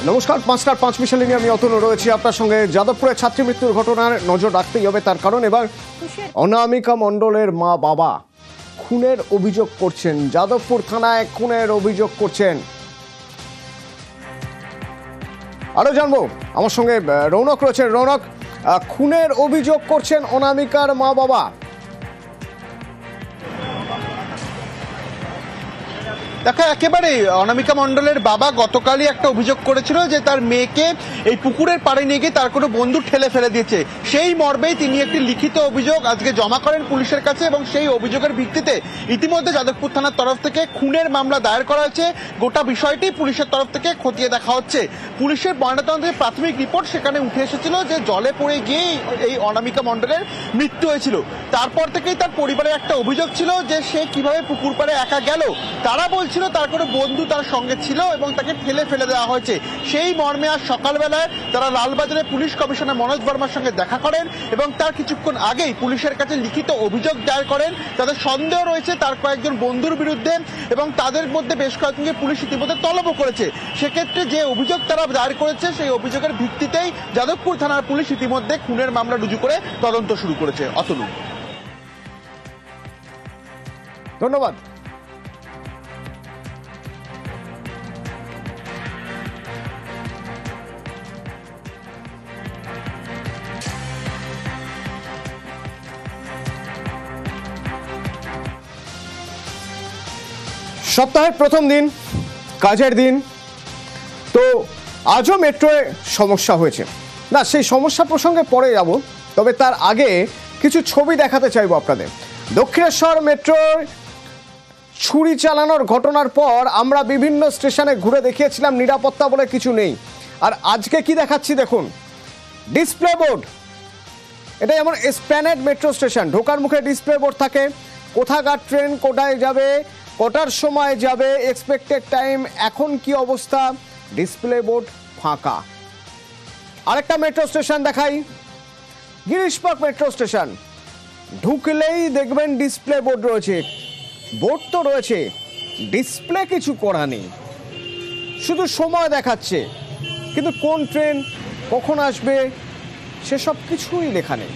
নমস্কার, ৫টার ৫ মিনিটে নিয়ে আমি অতনু রয়েছি আপনার সঙ্গে। যাদবপুরে ছাত্রী মৃত্যুর ঘটনার নজর রাখতেই হবে, তার কারণ এবার অনামিকা মণ্ডলের মা বাবা খুনের অভিযোগ করছেন। যাদবপুর থানায় খুনের অভিযোগ করছেন। আরো জানবো, আমার সঙ্গে রৌনক রয়েছেন। রৌনক, খুনের অভিযোগ করছেন অনামিকার মা বাবা। দেখো, একেবারে অনামিকা মণ্ডলের বাবা গতকালই একটা অভিযোগ করেছিল যে তার মেয়েকে এই পুকুরের পাড়ে নিয়ে গিয়ে তার কোনো বন্ধু ঠেলে ফেলে দিয়েছে। সেই মর্মেই তিনি একটি লিখিত অভিযোগ আজকে জমা করেন পুলিশের কাছে এবং সেই অভিযোগের ভিত্তিতে ইতিমধ্যে যাদবপুর থানার তরফ থেকে খুনের মামলা দায়ের করা হয়েছে। গোটা বিষয়টি পুলিশের তরফ থেকে খতিয়ে দেখা হচ্ছে। পুলিশের ময়নাতদন্তের প্রাথমিক রিপোর্ট সেখানে উঠে এসেছিল যে জলে পড়ে গিয়ে এই অনামিকা মণ্ডলের মৃত্যু হয়েছিল। তারপর থেকেই তার পরিবারের একটা অভিযোগ ছিল যে সে কিভাবে পুকুর পাড়ে একা গেল। তারা বলছিল তার কোনো বন্ধু তার সঙ্গে ছিল এবং তাকে ঠেলে ফেলে দেওয়া হয়েছে। সেই মর্মে আজ সকালবেলায় তারা লালবাজারে পুলিশ কমিশনার মনোজ বর্মার সঙ্গে দেখা করেন এবং তার কিছুক্ষণ আগেই পুলিশের কাছে লিখিত অভিযোগ দায়ের করেন। তাদের সন্দেহ রয়েছে তার কয়েকজন বন্ধুর বিরুদ্ধে এবং তাদের মধ্যে বেশ কয়েকজনকে পুলিশ ইতিমধ্যে তলবও করেছে। সেক্ষেত্রে যে অভিযোগ তারা দায়ের করেছে সেই অভিযোগের ভিত্তিতেই যাদবপুর থানার পুলিশ ইতিমধ্যে খুনের মামলা রুজু করে তদন্ত শুরু করেছে। অতনু, ধন্যবাদ। সপ্তাহের প্রথম দিন, কাজের দিন, তো আজও মেট্রোয় সমস্যা হয়েছে। না, সেই সমস্যা প্রসঙ্গে পরে যাব, তবে তার আগে কিছু ছবি দেখাতে চাইবো আপনাদের। দক্ষিণেশ্বর মেট্রোর ছুরি চালানোর ঘটনার পর আমরা বিভিন্ন স্টেশনে ঘুরে দেখিয়েছিলাম নিরাপত্তা বলে কিছু নেই। আর আজকে কি দেখাচ্ছি দেখুন, ডিসপ্লে বোর্ড। এটা যেমন এসপ্ল্যানেড মেট্রো স্টেশন, ঢোকার মুখে ডিসপ্লে বোর্ড থাকে, কোথাকার ট্রেন কোথায় যাবে, কটার সময় যাবে, এক্সপেক্টেড টাইম, এখন কি অবস্থা, ডিসপ্লে বোর্ড ফাঁকা। আরেকটা মেট্রো স্টেশন দেখাই, গিরিশ পার্ক মেট্রো স্টেশন। ঢুকলেই দেখবেন ডিসপ্লে বোর্ড রয়েছে। বোর্ড তো রয়েছে, ডিসপ্লে কিছু করা নেই, শুধু সময় দেখাচ্ছে, কিন্তু কোন ট্রেন কখন আসবে সেসব কিছুই লেখা নেই।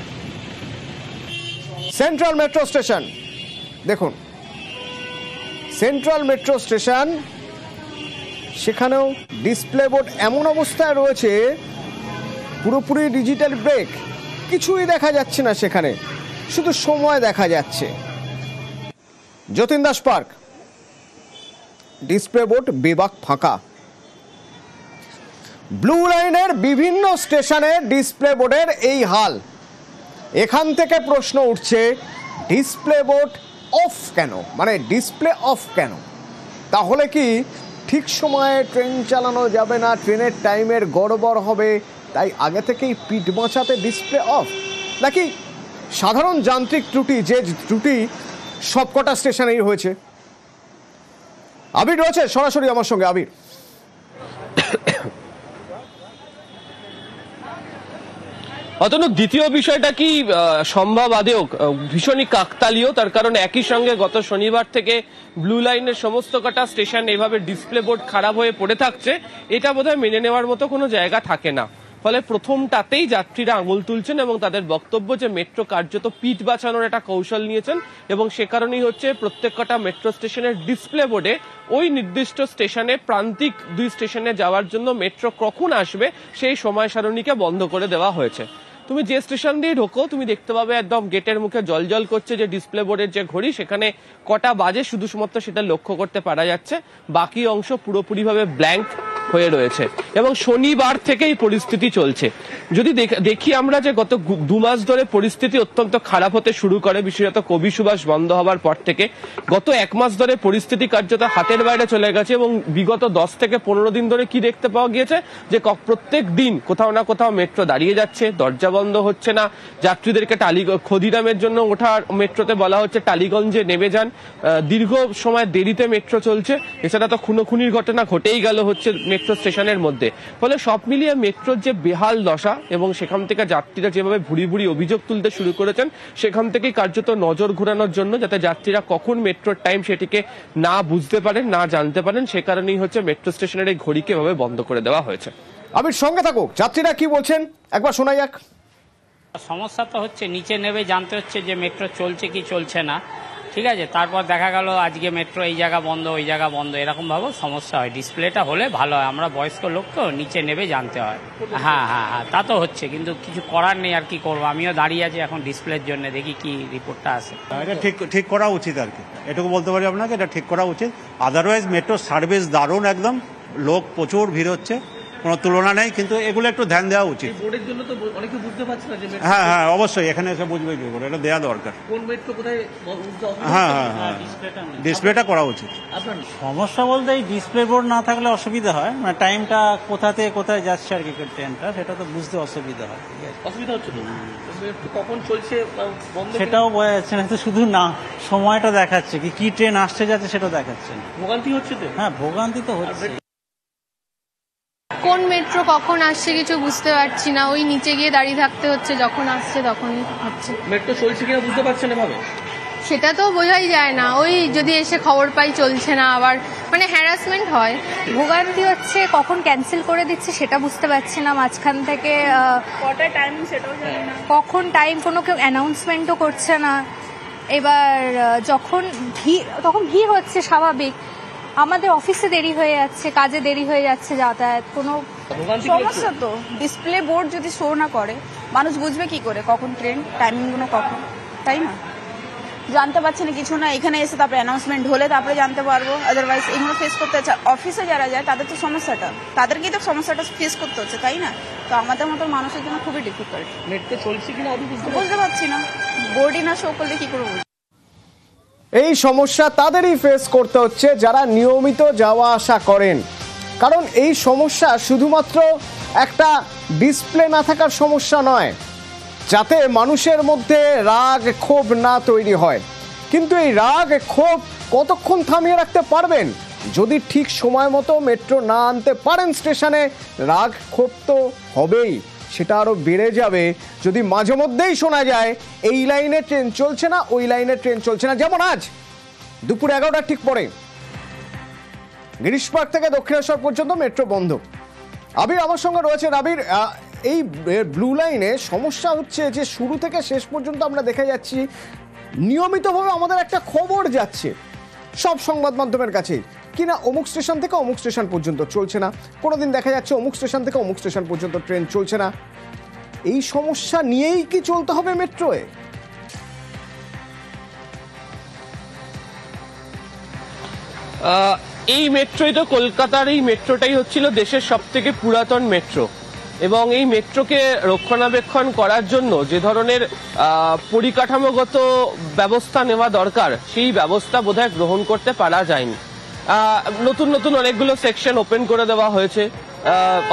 সেন্ট্রাল মেট্রো স্টেশন দেখুন, সেন্ট্রাল মেট্রো স্টেশন, সেখানেও ডিসপ্লে বোর্ড এমন অবস্থায় রয়েছে, পুরোপুরি ডিজিটাল ব্রেক, কিছুই দেখা যাচ্ছে না সেখানে, শুধু সময় দেখা যাচ্ছে। Jatin Das park, display board বেবাক ফাঁকা। ব্লু লাইনের বিভিন্ন স্টেশনে ডিসপ্লে বোর্ডের এই হাল। এখান থেকে প্রশ্ন উঠছে, ডিসপ্লে বোর্ড অফ কেন, মানে ডিসপ্লে অফ কেন? তাহলে কি ঠিক সময়ে ট্রেন চালানো যাবে না, ট্রেনের টাইমের গড়বড় হবে, তাই আগে থেকেই পিঠ বাঁচাতে ডিসপ্লে অফ? নাকি সাধারণ যান্ত্রিক ত্রুটি, যে ত্রুটি সবকটা স্টেশনেই হয়েছে? আবির রয়েছে সরাসরি আমার সঙ্গে। আবির, অতনু, দ্বিতীয় বিষয়টা কি সম্ভব আদেও ভীষণই কাকতালীয়, তার কারণ একই সঙ্গে গত শনিবার থেকে ব্লু লাইনের সমস্ত কটা স্টেশন এভাবে ডিসপ্লে বোর্ড খারাপ হয়ে পড়ে থাকছে, এটা বোধহয় মেনে নেওয়ার মতো কোনো জায়গা থাকে না। ফলে প্রথমটাতেই যাত্রীরা আঙুল তুলছেন এবং তাদের বক্তব্য যে মেট্রো কার্যত পিঠ বাঁচানোর একটা কৌশল নিয়েছেন এবং সে কারণেই হচ্ছে প্রত্যেক কটা মেট্রো স্টেশনের ডিসপ্লে বোর্ডে ওই নির্দিষ্ট স্টেশনে প্রান্তিক দুই স্টেশনে যাওয়ার জন্য মেট্রো কখন আসবে সেই সময় সারণীকে বন্ধ করে দেওয়া হয়েছে। তুমি যে স্টেশন দিয়ে ঢোকো তুমি দেখতে পাবে একদম গেটের মুখে জলজল করছে যে ডিসপ্লে বোর্ডের যে ঘড়ি, সেখানে কটা বাজে শুধুমাত্র সেটা লক্ষ্য করতে পারা যাচ্ছে, বাকি অংশ পুরোপুরিভাবে ব্ল্যাঙ্ক হয়ে রয়েছে এবং শনিবার থেকেই পরিস্থিতি চলছে। যদি দেখি আমরা যে গত 2 মাস ধরে পরিস্থিতি অত্যন্ত খারাপ হতে শুরু করে, বিশেষত কবি সুভাষ বন্ধ হওয়ার পর থেকে গত 1 মাস ধরে পরিস্থিতি কার্যত হাতের বাইরে চলে গেছে এবং বিগত 10 থেকে 15 দিন ধরে কি দেখতে পাওয়া গিয়েছে যে প্রত্যেক দিন কোথাও না কোথাও মেট্রো দাঁড়িয়ে যাচ্ছে, দরজা বন্ধ হচ্ছে না, যাত্রীদেরকে ক্ষুদিরামের জন্য ওঠার মেট্রোতে বলা হচ্ছে টালিগঞ্জে নেমে যান, দীর্ঘ সময় দেরিতে মেট্রো চলছে। এছাড়া তো খুনোখুনির ঘটনা ঘটেই গেল হচ্ছে মেট্রো মেট্রো স্টেশনের মধ্যে। ফলে সব মিলিয়ে মেট্রোর যে বেহাল দশা এবং সেখান থেকে যাত্রীরা যেভাবে ভুরি ভুরি অভিযোগ তুলতে শুরু করেছেন, সেখান থেকেই কার্যত নজর ঘোরানোর জন্য যাতে যাত্রীরা কখন মেট্রোর টাইম সেটিকে না বুঝতে পারেন, না জানতে পারেন, সে কারণেই হচ্ছে মেট্রো স্টেশনের এই ঘড়িকে এভাবে বন্ধ করে দেওয়া হয়েছে। আবির, সঙ্গে থাকুক, যাত্রীরা কি বলছেন একবার শোনা যাক। সমস্যা তো হচ্ছে, নিচে নেমে জানতে হচ্ছে যে মেট্রো চলছে কি চলছে না, ঠিক আছে। তারপর দেখা গেল আজকে মেট্রো এই জায়গা বন্ধ, ওই জায়গা বন্ধ, এরকমভাবেও সমস্যা হয়। ডিসপ্লেটা হলে ভালো হয়, আমরা বয়স্ক লোক তো, নিচে নেমে জানতে হয়। হ্যাঁ হ্যাঁ হ্যাঁ, তা তো হচ্ছে, কিন্তু কিছু করার নেই, আর কি করবো। আমিও দাঁড়িয়ে আছি এখন ডিসপ্লের জন্য, দেখি কি রিপোর্টটা আসে। এটা ঠিক করা উচিত আর কি, এটুকু বলতে পারি আপনাকে, এটা ঠিক করা উচিত। আদারওয়াইজ মেট্রো সার্ভিস দারুণ, একদম লোক প্রচুর ভিড় হচ্ছে, কোনো তুলনা নেই, কিন্তু এগুলো একটু ধ্যান দেওয়া উচিত। বোর্ডের জন্য তো অনেকে বুঝতে পারছে না যে হ্যাঁ হ্যাঁ, অবশ্যই এখানে এসে বুঝবে কি করে, এটা দেওয়া দরকার। কোন মেট্রো কোথায়। হ্যাঁ হ্যাঁ হ্যাঁ, ডিসপ্লেটা করা উচিত। সমস্যা বলতে এই ডিসপ্লে বোর্ড না থাকলে অসুবিধা হয়, মানে টাইমটা কোথা থেকে কোথায় যাচ্ছে আর কি ট্রেনটা, সেটা তো বুঝতে অসুবিধা হয়। ঠিক আছে, অসুবিধা হচ্ছে তো কখন চলছে বন্ধ, সেটাও বোঝা যাচ্ছে না, তো শুধু না সময়টা দেখাচ্ছে, কি ট্রেন আসছে যাচ্ছে সেটা দেখাচ্ছে না। ভোগান্তি হচ্ছে তো। হ্যাঁ, ভোগান্তি তো হচ্ছে। কোন মেট্রো কখন আসছে কিছু বুঝতে পারছি না, ওই নিচে গিয়ে দাঁড়িয়ে থাকতে হচ্ছে, যখন আসছে তখনই হচ্ছে। মেট্রো চলছে কিনা বুঝতে পারছেন এভাবে, সেটা তো বোঝাই যায় না, ওই যদি এসে খবর পাই চলছে না, আবার মানে হ্যারাসমেন্ট হয়। ভোগান্তি হচ্ছে, কখন ক্যান্সেল করে দিচ্ছে সেটা বুঝতে পারছি না, মাঝখান থেকে কটায় টাইমিং সেটাও জানি না, কখন টাইম কোনো কেউ অ্যানাউন্সমেন্টও করছে না। এবার যখন ভিড় হচ্ছে স্বাভাবিক, আমাদের অফিসে দেরি হয়ে যাচ্ছে, কাজে দেরি হয়ে যাচ্ছে, যাতায়াত কোনো সমস্যা তো। ডিসপ্লে বোর্ড যদি শো না করে মানুষ বুঝবে কি করে কখন ট্রেন টাইমিংগুলো কখন, তাই না? জানতে পারছে না কিছু না, এখানে এসে তারপরে অ্যানাউন্সমেন্ট হলে তারপরে জানতে পারবো। আদারওয়াইজ এগুলো ফেস করতে হচ্ছে। অফিসে যারা যায় তাদের তো সমস্যাটা, তাদেরকেই তো সমস্যাটা ফেস করতে হচ্ছে, তাই না? তো আমাদের মতো মানুষের জন্য খুবই ডিফিকাল্ট। মেট্রো চলছে কিনা বুঝতে পারছি না, বোর্ডই না শো করলে কি করে বুঝবো? এই সমস্যা তাদেরই ফেস করতে হচ্ছে যারা নিয়মিত যাওয়া আসা করেন, কারণ এই সমস্যা শুধুমাত্র একটা ডিসপ্লে না থাকার সমস্যা নয়, যাতে মানুষের মধ্যে রাগ ক্ষোভ না তৈরি হয়। কিন্তু এই রাগ ক্ষোভ কতক্ষণ থামিয়ে রাখতে পারবেন? যদি ঠিক সময় মতো মেট্রো না আনতে পারেন স্টেশনে, রাগ ক্ষোভ তো হবেই, সেটা আরও বেড়ে যাবে যদি মাঝে মধ্যেই শোনা যায় এই লাইনে ট্রেন চলছে না, ওই লাইনে ট্রেন চলছে না। যেমন আজ দুপুর 11টার ঠিক পরে গিরিশ পার্ক থেকে দক্ষিণেশ্বর পর্যন্ত মেট্রো বন্ধ। আবির আমার সঙ্গে রয়েছে। আবির, এই ব্লু লাইনে সমস্যা হচ্ছে যে শুরু থেকে শেষ পর্যন্ত আমরা দেখে যাচ্ছি নিয়মিতভাবে আমাদের একটা খবর যাচ্ছে সব সংবাদ মাধ্যমের কাছে, কিনা অমুক স্টেশন থেকে অমুক স্টেশন পর্যন্ত চলছে না, কোনোদিন দেখা যাচ্ছে অমুক স্টেশন থেকে অমুক স্টেশন পর্যন্ত ট্রেন চলছে না। এই সমস্যা নিয়েই কি চলতে হবে মেট্রোয়ে? এই মেট্রোই তো, কলকাতার এই মেট্রোটাই হচ্ছিল দেশের সব থেকে পুরাতন মেট্রো, এবং এই মেট্রোকে রক্ষণাবেক্ষণ করার জন্য যে ধরনের পরিকাঠামোগত ব্যবস্থা নেওয়া দরকার, সেই ব্যবস্থা বোধহয় গ্রহণ করতে পারা যায়নি। নতুন নতুন অনেকগুলো সেকশন ওপেন করে দেওয়া হয়েছে,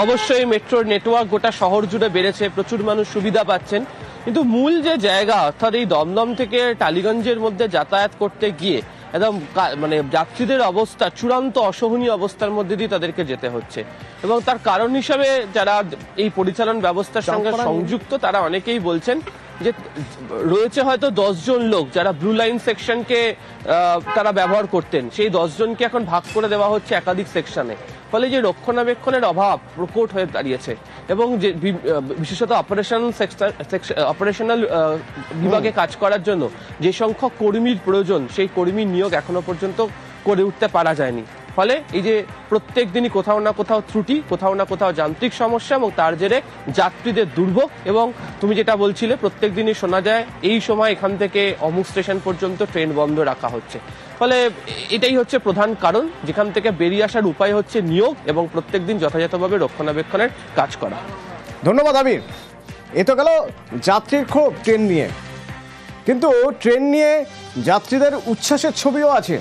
অবশ্যই মেট্রোর নেটওয়ার্ক গোটা শহর জুড়ে বেড়েছে, প্রচুর মানুষ সুবিধা পাচ্ছেন, কিন্তু মূল যে জায়গা অর্থাৎ এই দমদম থেকে টালিগঞ্জের মধ্যে যাতায়াত করতে গিয়ে একদম মানে যাত্রীদের অবস্থা চূড়ান্ত অসহনীয় অবস্থার মধ্যে দিয়ে তাদেরকে যেতে হচ্ছে। এবং তার কারণ হিসাবে যারা এই পরিচালন ব্যবস্থার সঙ্গে সংযুক্ত তারা অনেকেই বলছেন যে রয়েছে হয়তো 10 জন লোক যারা ব্লু লাইন সেকশনকে তারা ব্যবহার করতেন, সেই 10 জনকে এখন ভাগ করে দেওয়া হচ্ছে একাধিক সেকশনে। ফলে যে রক্ষণাবেক্ষণের অভাব প্রকট হয়ে দাঁড়িয়েছে, এবং যে বিশেষত অপারেশনাল বিভাগে কাজ করার জন্য যে সংখ্যক কর্মীর প্রয়োজন, সেই কর্মী নিয়োগ এখনো পর্যন্ত করে উঠতে পারা যায়নি। ফলে এই যে প্রত্যেক দিনই কোথাও না কোথাও ত্রুটি, কোথাও না কোথাও যান্ত্রিক সমস্যা, এবং তার জেরে যাত্রীদের দুর্ভোগ। এবং তুমি যেটা বলছিলে, প্রত্যেক দিনই শোনা যায় এই সময় এখান থেকে অমুক স্টেশন পর্যন্ত ট্রেন বন্ধ রাখা হচ্ছে। ফলে এটাই হচ্ছে প্রধান কারণ, যেখান থেকে বেরিয়ে আসার উপায় হচ্ছে নিয়োগ এবং প্রত্যেকদিন যথাযথভাবে রক্ষণাবেক্ষণের কাজ করা। ধন্যবাদ আবির। এ তো গেল যাত্রীর ক্ষোভ ট্রেন নিয়ে, কিন্তু ট্রেন নিয়ে যাত্রীদের উচ্ছ্বাসের ছবিও আছে,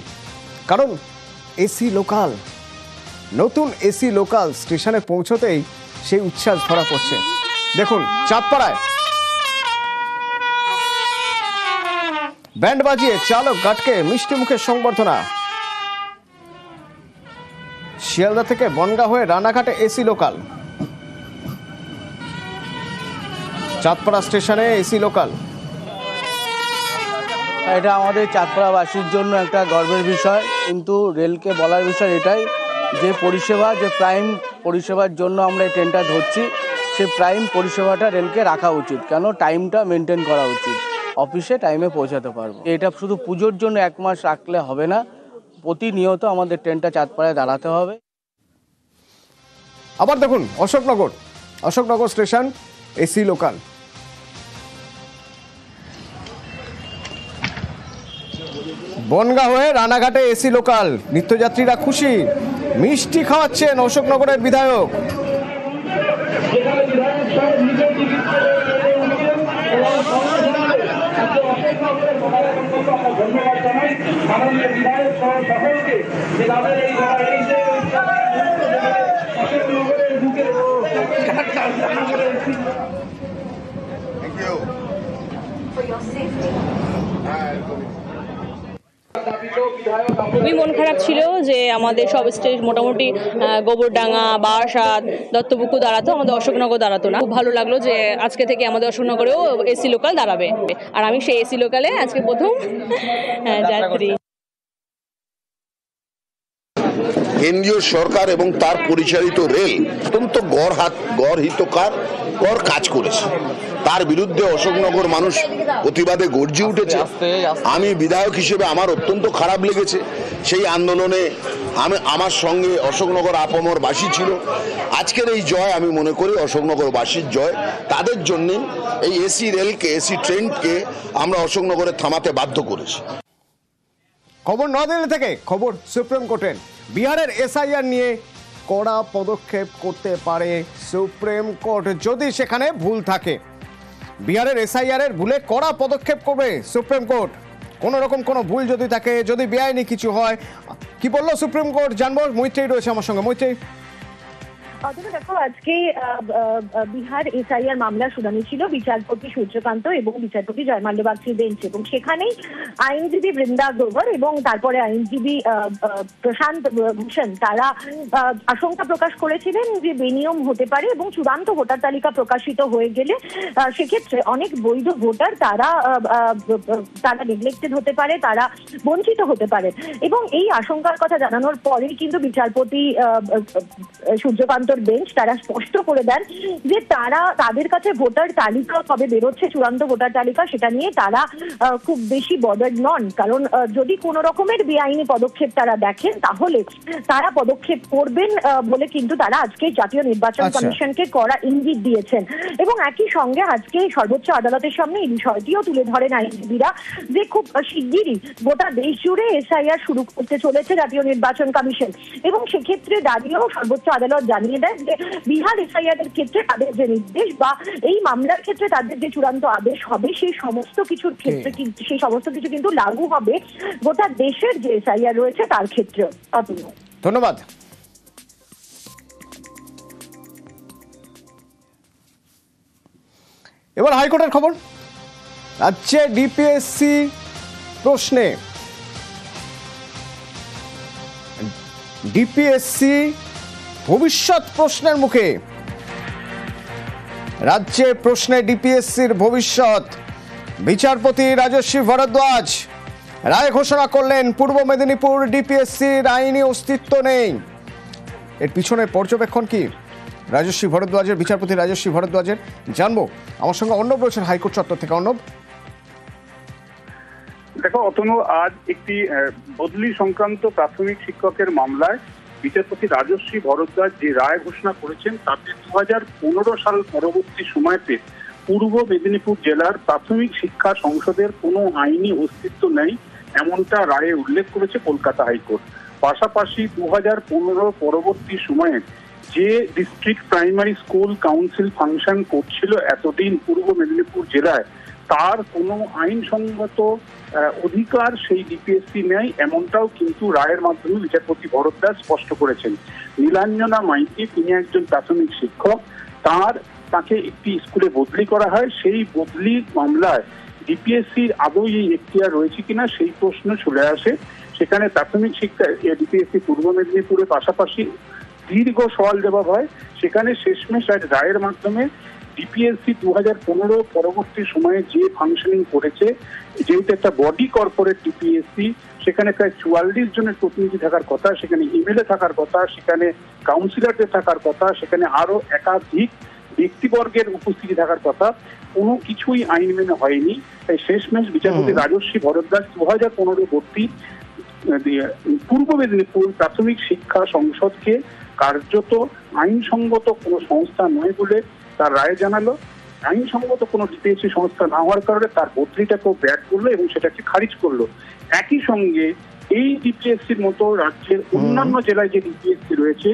কারণ এসি লোকাল, নতুন এসি লোকাল স্টেশনে পৌঁছতেই সেই উচ্ছ্বাস ধরা পড়ছে। দেখুন চাঁদপাড়ায় ব্যান্ড বাজিয়ে চালক গাটকে মিষ্টি মুখের সংবর্ধনা। শিয়ালদা থেকে বনগাঁ হয়ে রানাঘাটে এসি লোকাল। চাঁদপাড়া স্টেশনে এসি লোকাল। এটা আমাদের চাঁদপাড়াবাসীর জন্য একটা গর্বের বিষয়, কিন্তু রেলকে বলার বিষয় এটাই যে পরিষেবা, যে প্রাইম পরিষেবার জন্য আমরা এই ট্রেনটা ধরছি, সেই প্রাইম পরিষেবাটা রেলকে রাখা উচিত। কেন টাইমটা মেনটেন করা উচিত, অফিসে টাইমে পৌঁছাতে পারবো। এটা শুধু পুজোর জন্য 1 মাস রাখলে হবে না, প্রতিনিয়ত আমাদের ট্রেনটা চাঁদপাড়ায় দাঁড়াতে হবে। আবার দেখুন Ashoknagar station AC local. Bongaon হয়ে রানাঘাটে এসি লোকাল। নিত্যযাত্রীরা খুশি, মিষ্টি খাওয়াচ্ছেন অশোকনগরের বিধায়ক। খুবই মন খারাপ ছিল যে আমাদের সব স্টেজ মোটামুটি গোবরডাঙ্গা, বারাসাত, দত্তপুকুর দাঁড়াতো, আমাদের অশোকনগর দাঁড়াতো না। খুব ভালো লাগলো যে আজকে থেকে আমাদের অশোকনগরেও এসি লোকাল দাঁড়াবে, আর আমি সেই এসি লোকালে আজকে প্রথম যাত্রী। কেন্দ্রীয় সরকার এবং তার পরিচালিত রেল অত্যন্ত গড়হিতকর কাজ করেছে, তার বিরুদ্ধে অশোকনগর মানুষ প্রতিবাদে গর্জে উঠেছে। আমি বিধায়ক হিসেবে আমার অত্যন্ত খারাপ লেগেছে। সেই আন্দোলনে আমার সঙ্গে অশোকনগর আপামরবাসী ছিল। আজকের এই জয় আমি মনে করি অশোকনগরবাসীর জয়। তাদের জন্য এই এসি রেলকে, এসি ট্রেনকে আমরা অশোকনগরে থামাতে বাধ্য করেছি। খবর নদিল্লি থেকে, খবর সুপ্রিম কোর্টের। বিহারের এসআইআর নিয়ে কড়া পদক্ষেপ করতে পারে সুপ্রিম কোর্ট যদি সেখানে ভুল থাকে। বিহারের এসআইআর এর ভুলে কড়া পদক্ষেপ করবে সুপ্রিম কোর্ট। কোন রকম কোনো ভুল যদি থাকে, যদি বেআইনি কিছু হয়, কি বললো সুপ্রিম কোর্ট জানবো। মৈত্রী রয়েছে আমার সঙ্গে। মৈত্রী, দেখো, আজকে বিহার এসআইআর মামলার শুনানি ছিল বিচারপতি সূর্যকান্ত এবং বিচারপতি জয়মাল্য বাগচির বেঞ্চ, এবং সেখানেই আইনজীবী বৃন্দা গ্রোভার এবং তারপরে আইনজীবী প্রশান্ত ভূষণ তারা আশঙ্কা প্রকাশ করেছিলেন যে বেনিয়ম হতে পারে এবং চূড়ান্ত ভোটার তালিকা প্রকাশিত হয়ে গেলে সেক্ষেত্রে অনেক বৈধ ভোটার তারা নেগলেক্টেড হতে পারে, তারা বঞ্চিত হতে পারে। এবং এই আশঙ্কার কথা জানানোর পরেই কিন্তু বিচারপতি সূর্যকান্ত বেঞ্চ তারা স্পষ্ট করে দেন যে তাদের কাছে ভোটার তালিকা কবে বেরোচ্ছে, চূড়ান্ত ভোটার তালিকা, সেটা নিয়ে তারা খুব বেশি বদার্ড নন। কারণ যদি কোন রকমের বেআইনি পদক্ষেপ তারা দেখেন তাহলে তারা পদক্ষেপ করবেন বলে কিন্তু তারা আজকে জাতীয় নির্বাচন কমিশনকে কড়া ইঙ্গিত দিয়েছেন। এবং একই সঙ্গে আজকে সর্বোচ্চ আদালতের সামনে এই বিষয়টিও তুলে ধরেন আইনজীবীরা যে খুব শিগগিরই গোটা দেশ জুড়ে এসআইআর শুরু করতে চলেছে জাতীয় নির্বাচন কমিশন। এবং সেক্ষেত্রে দাঁড়িয়েও সর্বোচ্চ আদালত জানিয়ে দেন যে বিহার এসআইআর এর ক্ষেত্রে তাদের যে নির্দেশ বা এই মামলার ক্ষেত্রে তাদের যে চূড়ান্ত আদেশ হবে সেই সমস্ত কিছুর ক্ষেত্রে সেই সমস্ত কিছু কিন্তু লাগু হবে গোটা দেশের যে এসআইআর রয়েছে তার ক্ষেত্রে। ধন্যবাদ। এবার হাইকোর্টের খবর। রাজ্যে ডিপিএসসি প্রশ্নে ভবিষ্যৎ প্রশ্নের মুখে। রাজ্যে প্রশ্নে ডিপিএসসির ভবিষ্যৎ। বিচারপতি রাজস্বী ভরদ্বাজ রায় ঘোষণা করলেন পূর্ব মেদিনীপুর ডিপিএসসির আইনি অস্তিত্ব নেই। এর পিছনে পর্যবেক্ষণ কি বিচারপতি রাজস্বী ভরদ্বাজের জানবো। আমার সঙ্গে অর্ণব রয়েছেন হাইকোর্ট চত্বর থেকে। অর্ণব, দেখো অতনু, আজ একটি বদলি সংক্রান্ত প্রাথমিক শিক্ষকের মামলায় বিচারপতি রাজস্বী ভরদ্বাজ যে রায় ঘোষণা করেছেন তাতে 2015 সাল পরবর্তী সময়তে পূর্ব মেদিনীপুর জেলার প্রাথমিক শিক্ষা সংসদের কোনো আইনি অস্তিত্ব নেই, এমনটা রায়ে উল্লেখ করেছে কলকাতা হাইকোর্ট। পাশাপাশি 2015 পরবর্তী সময়ে যে district primary school council function করছিল এতদিন পূর্ব মেদিনীপুর জেলায়, তার কোনো আইনসঙ্গত অধিকার সেই ডিপিএসসি নেই, এমনটাও কিন্তু রায়ের মাধ্যমে বিচারপতি ভরদ্বাজ স্পষ্ট করেছেন। নীলাঞ্জনা মাইতি, তিনি একজন প্রাথমিক শিক্ষক, তাকে একটি স্কুলে বদলি করা হয়। সেই বদলি মামলায় ডিপিএসসির আদৌ এই এখতিয়ার রয়েছে কিনা সেই প্রশ্ন চলে আসে। সেখানে প্রাথমিক শিক্ষায় ডিপিএসসি পূর্ব মেদিনীপুরের পাশাপাশি দীর্ঘ সওয়াল জবাব হয়। সেখানে শেষমেশ রায়ের মাধ্যমে ডিপিএসসি 2015 পরবর্তী সময়ে যে ফাংশনিং করেছে, যেহেতু একটা বডি কর্পোরেট ডিপিএসসি, সেখানে প্রায় 44 জনের প্রতিনিধি থাকার কথা, সেখানে এমএলএ থাকার কথা, সেখানে কাউন্সিলরদের থাকার কথা, সেখানে আরো একাধিক ব্যক্তিবর্গের উপস্থিতি থাকার কথা, কোনো কিছুই আইন মেনে হয়নি। তাই শেষমেশ বিচারপতি রাজস্বী ভরদ্বাজ 2015 ভর্তি পূর্ব মেদিনীপুর প্রাথমিক শিক্ষা সংসদকে কার্যত আইনসঙ্গত কোনো সংস্থা নয় বলে তার রায় জানালো। আইনসঙ্গত কোনো ডিপিএসসি সংস্থা না হওয়ার কারণে তার বদলিটাকেও ব্যাট করলো এবং সেটাকে খারিজ করলো। একই সঙ্গে এই ডিপিএসসির মতো রাজ্যের অন্যান্য জেলায় যে ডিপিএসসি রয়েছে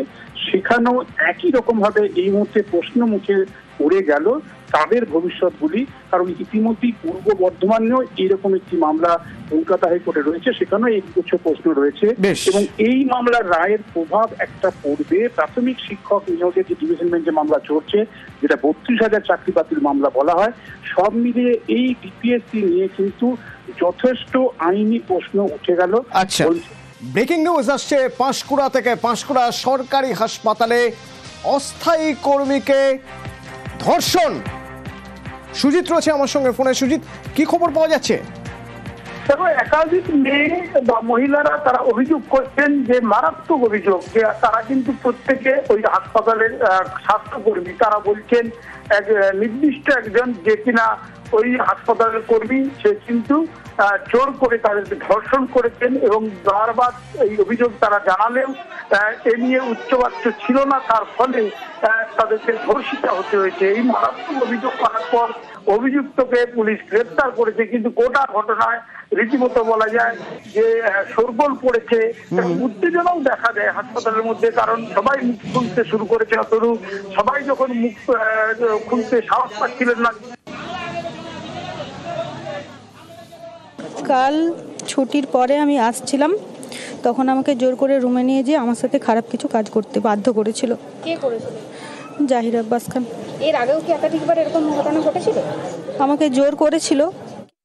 সেখানেও একই রকম ভাবে এই মুহূর্তে প্রশ্ন মুখে পড়ে গেল তাদের ভবিষ্যৎগুলি। কারণ ইতিমধ্যেই পূর্ব বর্ধমানেও এইরকম একটি মামলা কলকাতা হাইকোর্টে রয়েছে, সেখানেও এই কিছু প্রশ্ন রয়েছে এবং এই মামলার রায়ের প্রভাব একটা পড়বে প্রাথমিক শিক্ষক নিয়োগের যে ডিভিশন বেঞ্চে মামলা চলছে, যেটা 32,000 চাকরি বাতিল মামলা বলা হয়। সব মিলিয়ে এই ডিপিএসসি নিয়ে কিন্তু যথেষ্ট আইনি প্রশ্ন উঠে গেল। আচ্ছা, ব্রেকিং নিউজ আসছে পাঁশকুড়া থেকে। পাঁশকুড়া সরকারি হাসপাতালে অস্থায়ী কর্মীকে ধর্ষণ। সুজিত রয়েছে আমার সঙ্গে ফোনে। সুজিত, কি খবর পাওয়া যাচ্ছে? দেখো, একাধিক মেয়ে বা মহিলারা তারা অভিযোগ করছেন যে মারাত্মক অভিযোগ, যে তারা কিন্তু প্রত্যেকে ওই হাসপাতালের স্বাস্থ্যকর্মী। তারা বলছেন এক নির্দিষ্ট একজন যে কিনা ওই হাসপাতালের কর্মী, সে কিন্তু জোর করে তাদেরকে ধর্ষণ করেছেন এবং বারবার এই অভিযোগ তারা জানালেও এ নিয়ে উচ্চবাচ্য ছিল না, তার ফলে তাদেরকে ধর্ষিত হতে হয়েছে। এই মারাত্মক অভিযোগ করার পর অভিযুক্তকে পুলিশ গ্রেপ্তার করেছে, কিন্তু গোটা ঘটনায় রীতিমতো বলা যায় যে শোরগোল পড়েছে, উত্তেজনাও দেখা দেয় হাসপাতালের মধ্যে। কারণ সবাই মুখ খুলতে শুরু করেছে, অতরু সবাই যখন মুখ খুলতে সাহস পাচ্ছিলেন না। কাল ছুটির পরে আমি আসছিলাম, তখন আমাকে জোর করে রুমে নিয়ে যেয়ে আমার সাথে খারাপ কিছু কাজ করতে বাধ্য করেছিল। কে করেছিল? জাহির আব্বাস খান। এর আগেও কি একাধিকবার এরকম ঘটনা ঘটেছিল? আমাকে জোর করেছিল,